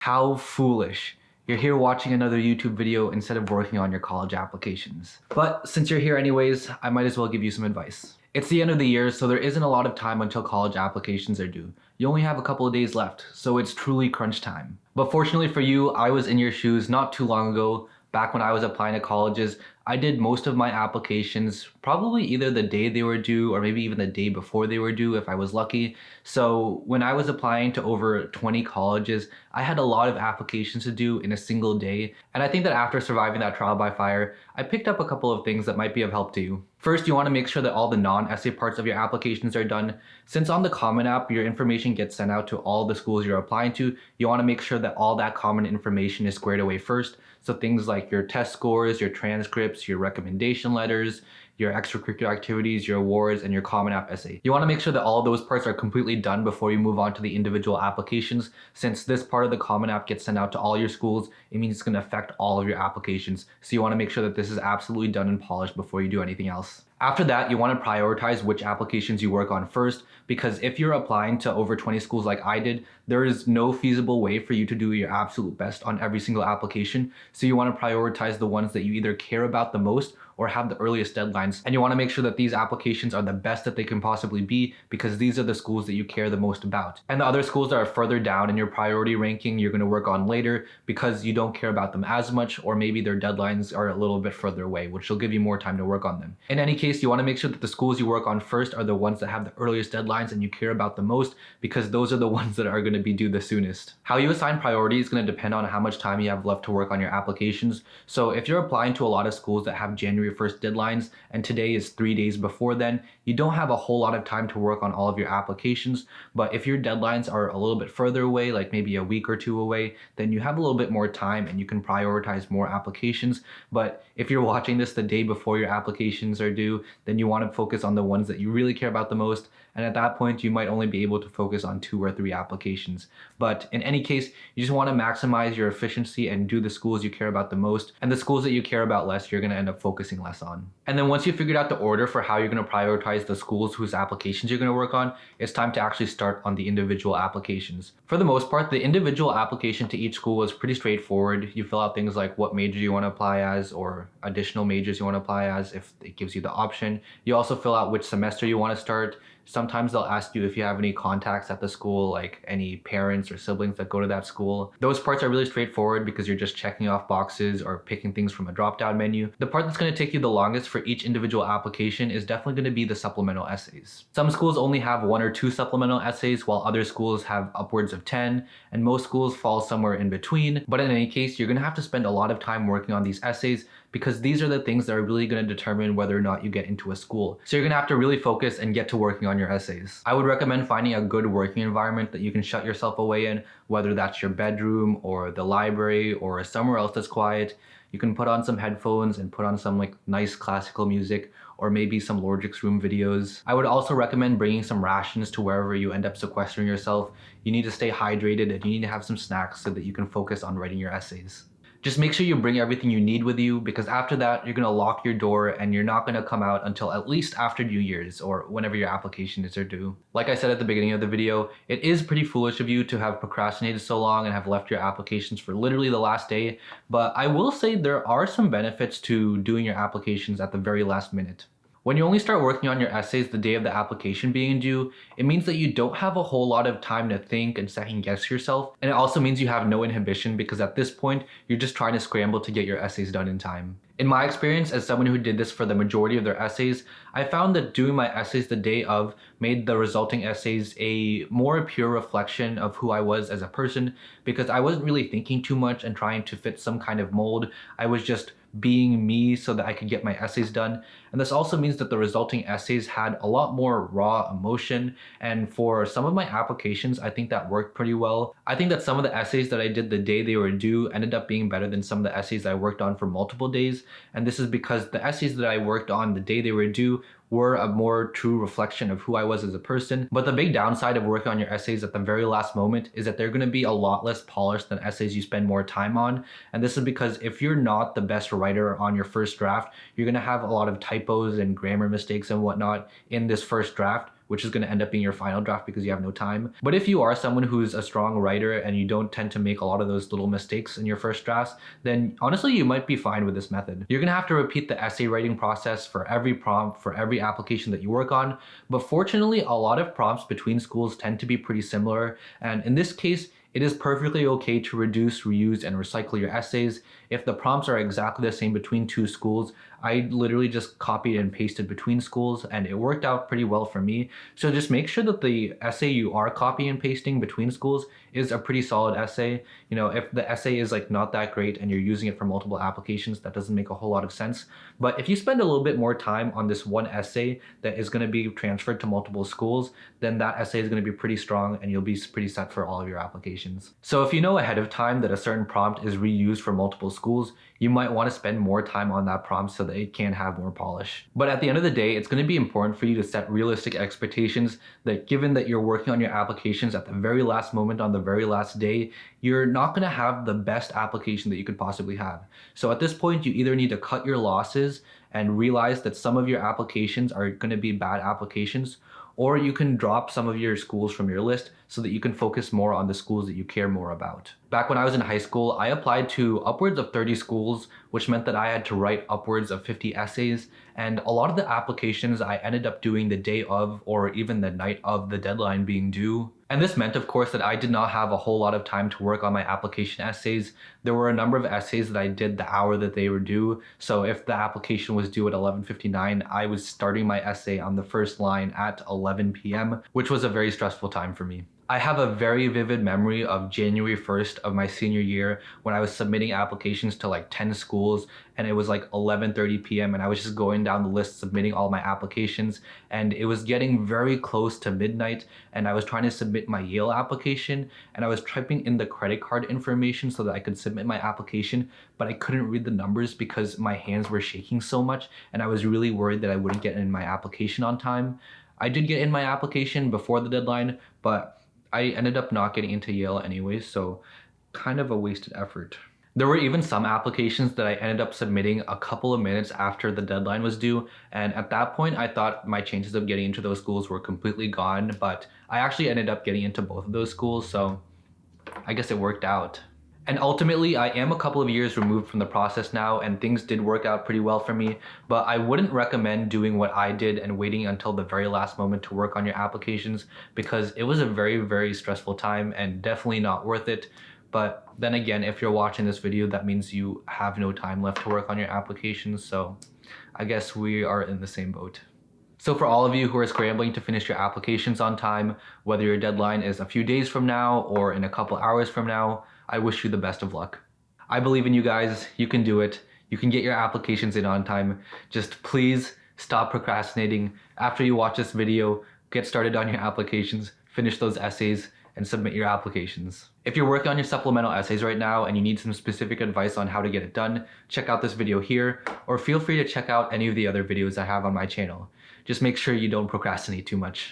How foolish. You're here watching another YouTube video instead of working on your college applications. But since you're here anyways, I might as well give you some advice. It's the end of the year, so there isn't a lot of time until college applications are due. You only have a couple of days left, so it's truly crunch time. But fortunately for you, I was in your shoes not too long ago. Back when I was applying to colleges, I did most of my applications probably either the day they were due or maybe even the day before they were due if I was lucky. So when I was applying to over 20 colleges, I had a lot of applications to do in a single day. And I think that after surviving that trial by fire, I picked up a couple of things that might be of help to you. First, you want to make sure that all the non-essay parts of your applications are done. Since on the Common App, your information gets sent out to all the schools you're applying to, you want to make sure that all that common information is squared away first. So things like your test scores, your transcripts, your recommendation letters, your extracurricular activities, your awards, and your Common App essay. You want to make sure that all of those parts are completely done before you move on to the individual applications. Since this part of the Common App gets sent out to all your schools, it means it's going to affect all of your applications. So you want to make sure that this is absolutely done and polished before you do anything else. After that, you want to prioritize which applications you work on first, because if you're applying to over 20 schools like I did, there is no feasible way for you to do your absolute best on every single application. So you want to prioritize the ones that you either care about the most or have the earliest deadlines. And you want to make sure that these applications are the best that they can possibly be, because these are the schools that you care the most about. And the other schools that are further down in your priority ranking, you're going to work on later because you don't care about them as much, or maybe their deadlines are a little bit further away, which will give you more time to work on them. In any case, you want to make sure that the schools you work on first are the ones that have the earliest deadlines and you care about the most, because those are the ones that are going to be due the soonest. How you assign priority is going to depend on how much time you have left to work on your applications. So if you're applying to a lot of schools that have January 1st deadlines and today is 3 days before then, you don't have a whole lot of time to work on all of your applications. But if your deadlines are a little bit further away, like maybe a week or two away, then you have a little bit more time and you can prioritize more applications. But if you're watching this the day before your applications are due, then you want to focus on the ones that you really care about the most. And at that point, you might only be able to focus on 2 or 3 applications. But in any case, you just want to maximize your efficiency and do the schools you care about the most. And the schools that you care about less, you're going to end up focusing less on. And then once you figured out the order for how you're going to prioritize the schools whose applications you're going to work on, it's time to actually start on the individual applications. For the most part, the individual application to each school is pretty straightforward. You fill out things like what major you want to apply as, or additional majors you want to apply as if it gives you the option. You also fill out which semester you want to start. Sometimes they'll ask you if you have any contacts at the school, like any parents or siblings that go to that school. Those parts are really straightforward because you're just checking off boxes or picking things from a drop-down menu. The part that's going to take you the longest for each individual application is definitely going to be the supplemental essays. Some schools only have 1 or 2 supplemental essays, while other schools have upwards of 10, and most schools fall somewhere in between. But in any case, you're going to have to spend a lot of time working on these essays, because these are the things that are really going to determine whether or not you get into a school. So you're going to have to really focus and get to working on your essays. I would recommend finding a good working environment that you can shut yourself away in, whether that's your bedroom or the library or somewhere else that's quiet. You can put on some headphones and put on some like nice classical music, or maybe some Logic's Room videos. I would also recommend bringing some rations to wherever you end up sequestering yourself. You need to stay hydrated and you need to have some snacks so that you can focus on writing your essays. Just make sure you bring everything you need with you, because after that, you're going to lock your door and you're not going to come out until at least after New Year's or whenever your application is due. Like I said at the beginning of the video, it is pretty foolish of you to have procrastinated so long and have left your applications for literally the last day, but I will say there are some benefits to doing your applications at the very last minute. When you only start working on your essays the day of the application being due, it means that you don't have a whole lot of time to think and second guess yourself. And it also means you have no inhibition, because at this point, you're just trying to scramble to get your essays done in time. In my experience, as someone who did this for the majority of their essays, I found that doing my essays the day of made the resulting essays a more pure reflection of who I was as a person, because I wasn't really thinking too much and trying to fit some kind of mold. I was just being me so that I could get my essays done. And this also means that the resulting essays had a lot more raw emotion, and for some of my applications, I think that worked pretty well. I think that some of the essays that I did the day they were due ended up being better than some of the essays I worked on for multiple days, and this is because the essays that I worked on the day they were due were a more true reflection of who I was as a person. But the big downside of working on your essays at the very last moment is that they're going to be a lot less polished than essays you spend more time on. And this is because if you're not the best writer on your first draft, you're going to have a lot of typos and grammar mistakes and whatnot in this first draft, which is going to end up being your final draft because you have no time. But if you are someone who's a strong writer and you don't tend to make a lot of those little mistakes in your first drafts, then honestly, you might be fine with this method. You're going to have to repeat the essay writing process for every prompt, for every application that you work on. But fortunately, a lot of prompts between schools tend to be pretty similar. And in this case, it is perfectly okay to reduce, reuse, and recycle your essays. If the prompts are exactly the same between two schools, I literally just copied and pasted between schools and it worked out pretty well for me. So just make sure that the essay you are copying and pasting between schools is a pretty solid essay. You know, if the essay is like not that great and you're using it for multiple applications, that doesn't make a whole lot of sense. But if you spend a little bit more time on this one essay that is going to be transferred to multiple schools, then that essay is going to be pretty strong and you'll be pretty set for all of your applications. So if you know ahead of time that a certain prompt is reused for multiple schools, you might want to spend more time on that prompt so that it can have more polish. But at the end of the day, it's going to be important for you to set realistic expectations that given that you're working on your applications at the very last moment on the very last day, you're not going to have the best application that you could possibly have. So at this point, you either need to cut your losses and realize that some of your applications are going to be bad applications, or you can drop some of your schools from your list so that you can focus more on the schools that you care more about. Back when I was in high school, I applied to upwards of 30 schools, which meant that I had to write upwards of 50 essays. And a lot of the applications I ended up doing the day of or even the night of the deadline being due. And this meant, of course, that I did not have a whole lot of time to work on my application essays. There were a number of essays that I did the hour that they were due. So if the application was due at 11:59, I was starting my essay on the first line at 11 p.m., which was a very stressful time for me. I have a very vivid memory of January 1st of my senior year when I was submitting applications to like 10 schools and it was like 11:30 p.m. and I was just going down the list submitting all my applications and it was getting very close to midnight and I was trying to submit my Yale application and I was typing in the credit card information so that I could submit my application, but I couldn't read the numbers because my hands were shaking so much and I was really worried that I wouldn't get in my application on time. I did get in my application before the deadline, but I ended up not getting into Yale anyways, so kind of a wasted effort. There were even some applications that I ended up submitting a couple of minutes after the deadline was due, and at that point I thought my chances of getting into those schools were completely gone, but I actually ended up getting into both of those schools, so I guess it worked out. And ultimately, I am a couple of years removed from the process now and things did work out pretty well for me, but I wouldn't recommend doing what I did and waiting until the very last moment to work on your applications because it was a very, very stressful time and definitely not worth it. But then again, if you're watching this video, that means you have no time left to work on your applications, so I guess we are in the same boat. So for all of you who are scrambling to finish your applications on time, whether your deadline is a few days from now or in a couple hours from now, I wish you the best of luck. I believe in you guys. You can do it. You can get your applications in on time. Just please stop procrastinating. After you watch this video, get started on your applications, finish those essays, and submit your applications. If you're working on your supplemental essays right now and you need some specific advice on how to get it done, check out this video here, or feel free to check out any of the other videos I have on my channel. Just make sure you don't procrastinate too much.